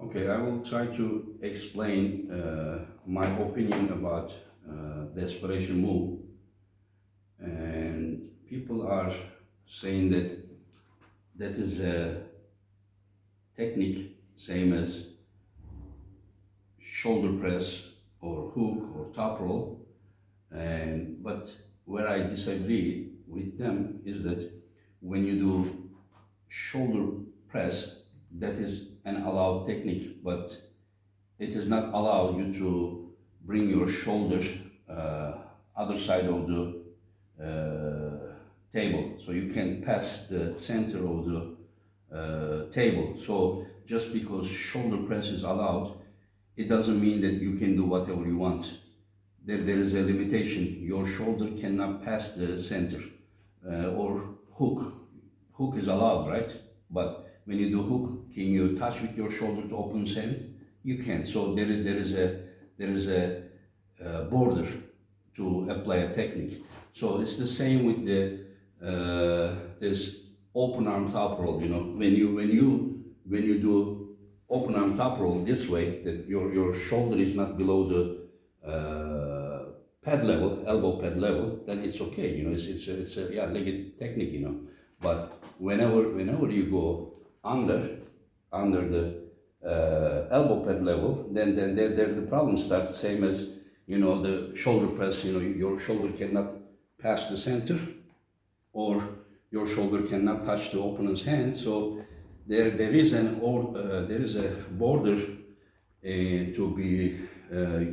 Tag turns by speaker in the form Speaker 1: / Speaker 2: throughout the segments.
Speaker 1: Okay, I will try to explain my opinion about desperation move. And people are saying that that is a technique same as shoulder press or hook or top roll. And but where I disagree with them is that when you do shoulder press, that is an allowed technique, but it is not allowed you to bring your shoulders other side of the table, so you can pass the center of the table. So just because shoulder press is allowed, it doesn't mean that you can do whatever you want. There is a limitation. Your shoulder cannot pass the center. Or hook. Hook is allowed, right? But when you do hook, can you touch with your shoulder to opponent's hand? You can't. So there is a border to apply a technique. So it's the same with the this open arm top roll. You know, when you do open arm top roll this way, that your shoulder is not below the pad level, elbow pad level, then it's okay. You know, it's a yeah, legged technique. You know, but whenever you go under the elbow pad level, then there the problem starts. Same as, you know, the shoulder press. You know, your shoulder cannot pass the center, or your shoulder cannot touch the opponent's hand. So there is a border to be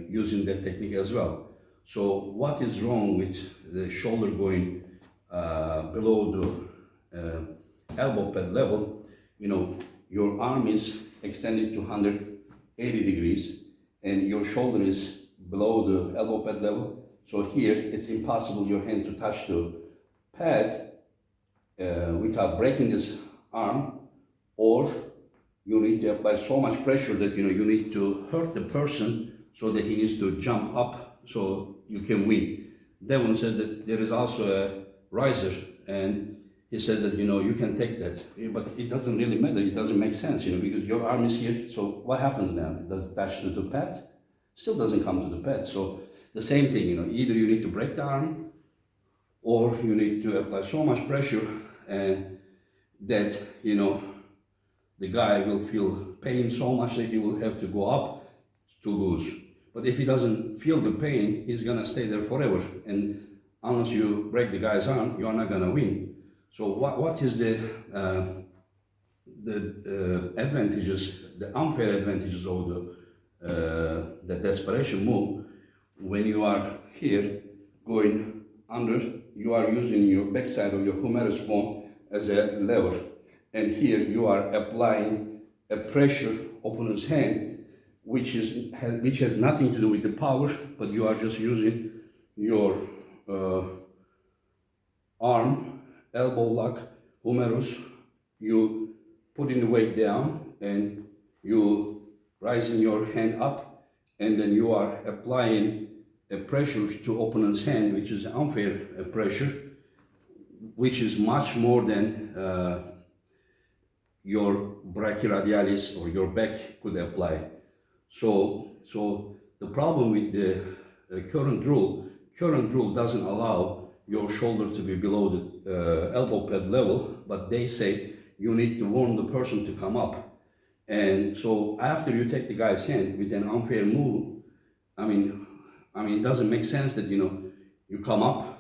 Speaker 1: using that technique as well. So what is wrong with the shoulder going below the elbow pad level? You know, your arm is extended to 180 degrees and your shoulder is below the elbow pad level. So here it's impossible your hand to touch the pad without breaking this arm, or you need to apply so much pressure that, you know, you need to hurt the person so that he needs to jump up so you can win. Devon says that there is also a riser, and he says that, you know, you can take that, but it doesn't really matter. It doesn't make sense, you know, because your arm is here. So what happens now? It does attach to the pad, still doesn't come to the pad. So the same thing, you know, either you need to break the arm, or you need to apply so much pressure that, you know, the guy will feel pain so much that he will have to go up to lose. But if he doesn't feel the pain, he's gonna stay there forever. And unless you break the guy's arm, you're not gonna win. So what is the advantages, the unfair advantages of the desperation move? When you are here going under, you are using your backside of your humerus bone as a lever, and here you are applying a pressure upon his hand, which has nothing to do with the power, but you are just using your arm, elbow lock, humerus. You putting the weight down and you rising your hand up, and then you are applying a pressure to opponent's hand, which is unfair pressure, which is much more than your brachyradialis or your back could apply. So the problem with the current rule doesn't allow your shoulder to be below the elbow pad level, but they say you need to warn the person to come up. And so after you take the guy's hand with an unfair move, I mean, it doesn't make sense that, you know, you come up,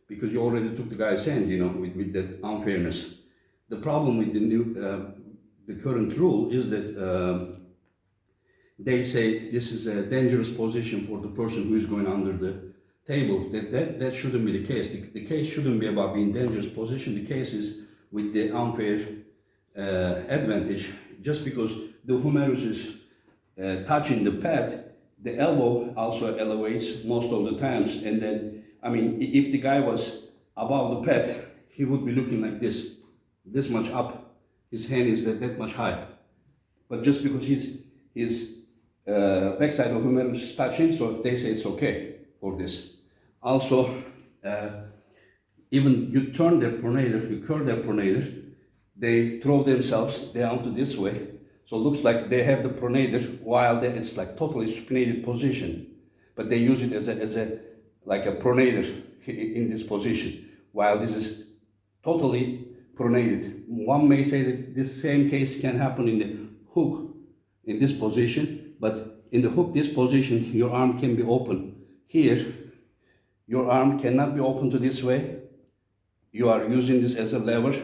Speaker 1: because you already took the guy's hand, you know, with that unfairness. The problem with the current rule is that they say this is a dangerous position for the person who is going under the table. That shouldn't be the case. The case shouldn't be about being dangerous position. The case is with the unfair advantage. Just because the humerus is touching the pad, the elbow also elevates most of the times. And then, I mean, if the guy was above the pad, he would be looking like this much up. His hand is that much high. But just because his backside of humerus is touching, so they say it's okay for this. Also, even you turn their pronator, you curl their pronator, they throw themselves down to this way. So it looks like they have the pronator while it's like totally supinated position, but they use it as a like a pronator in this position, while this is totally pronated. One may say that this same case can happen in the hook in this position, but in the hook this position your arm can be open. Here your arm cannot be open to this way. You are using this as a lever.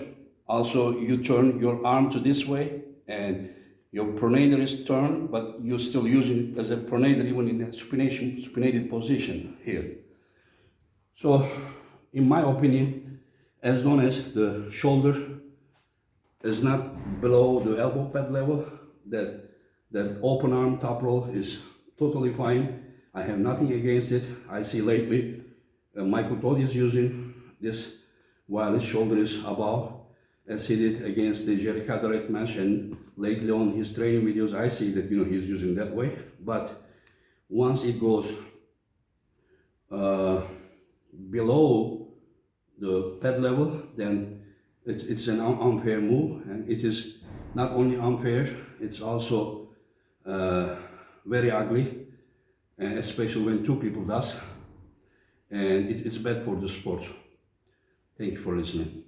Speaker 1: Also, you turn your arm to this way, and your pronator is turned, but you're still using it as a pronator even in a supinated position here. So, in my opinion, as long as the shoulder is not below the elbow pad level, that open arm top roll is totally fine. I have nothing against it. I see lately Michael Todd is using this while his shoulder is above, as he did against the Jerry Caderet match, and lately on his training videos I see that he's using that way. But once it goes below the pad level, then it's an unfair move, and it is not only unfair, it's also very ugly, especially when two people does, and it's bad for the sport. Thank you for listening.